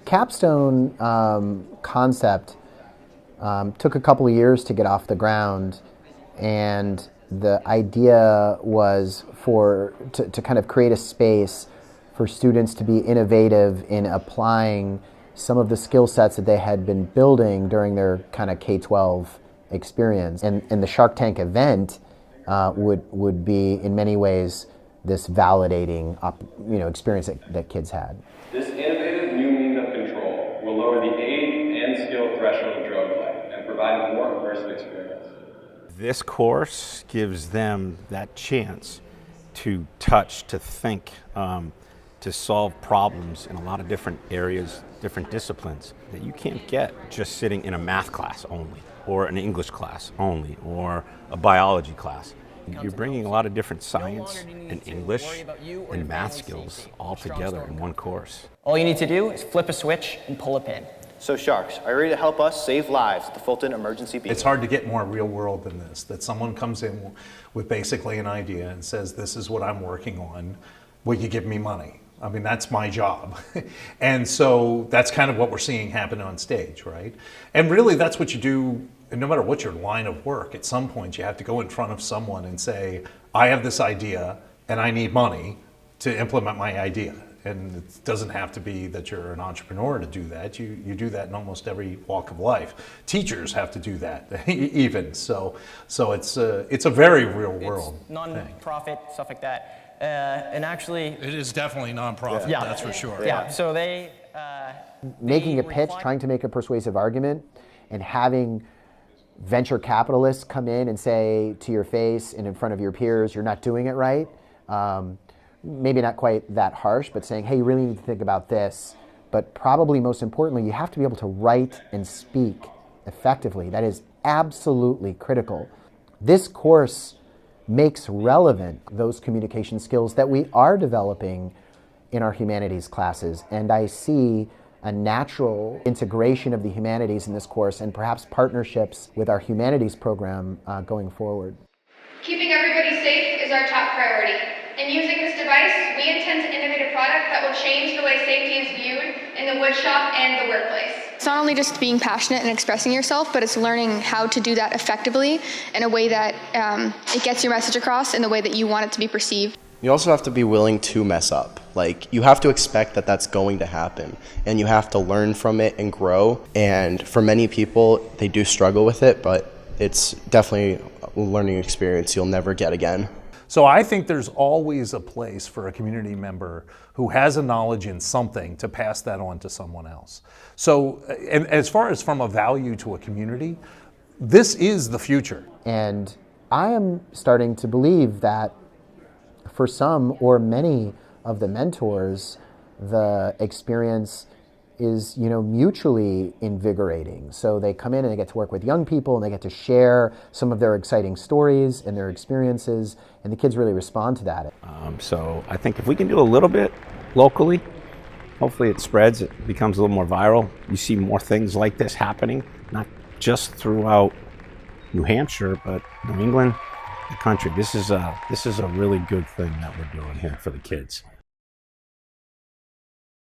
capstone concept took a couple of years to get off the ground, and the idea was to kind of create a space for students to be innovative in applying some of the skill sets that they had been building during their kind of K-12 experience. And the Shark Tank event would be, in many ways, this validating experience that kids had. This innovative new means of control will lower the age and skill threshold of drug play and provide a more immersive experience. This course gives them that chance to touch, to think, to solve problems in a lot of different areas, different disciplines that you can't get just sitting in a math class only, or an English class only, or a biology class. You're bringing a lot of different science and English and math skills all together in one course. All you need to do is flip a switch and pull a pin. So Sharks, are you ready to help us save lives at the Fulton Emergency Beacon? It's hard to get more real world than this, that someone comes in with basically an idea and says, this is what I'm working on, will you give me money? I mean, that's my job. And so that's kind of what we're seeing happen on stage, right? And really that's what you do, no matter what your line of work, at some point you have to go in front of someone and say, I have this idea and I need money to implement my idea. And it doesn't have to be that you're an entrepreneur to do that. You do that in almost every walk of life. Teachers have to do that, even. So it's a very real world It's non-profit, stuff like that. And actually, it is definitely non-profit, yeah, that's for sure. Yeah, so they... Making a pitch, trying to make a persuasive argument, and having venture capitalists come in and say to your face and in front of your peers, you're not doing it right. Maybe not quite that harsh, but saying, hey, you really need to think about this. But probably most importantly, you have to be able to write and speak effectively. That is absolutely critical. This course makes relevant those communication skills that we are developing in our humanities classes. And I see a natural integration of the humanities in this course and perhaps partnerships with our humanities program going forward. Keeping everybody safe is our top priority. In using this device, we intend to innovate a product that will change the way safety is viewed in the woodshop and the workplace. It's not only just being passionate and expressing yourself, but it's learning how to do that effectively in a way that it gets your message across in the way that you want it to be perceived. You also have to be willing to mess up. Like, you have to expect that that's going to happen, and you have to learn from it and grow. And for many people, they do struggle with it, but it's definitely a learning experience you'll never get again. So I think there's always a place for a community member who has a knowledge in something to pass that on to someone else. So, and as far as from a value to a community, this is the future. And I am starting to believe that for some or many of the mentors, the experience is, mutually invigorating. So they come in and they get to work with young people and they get to share some of their exciting stories and their experiences, and the kids really respond to that. So I think if we can do a little bit locally, hopefully it spreads, it becomes a little more viral. You see more things like this happening, not just throughout New Hampshire, but New England, the country. This is a really good thing that we're doing here for the kids.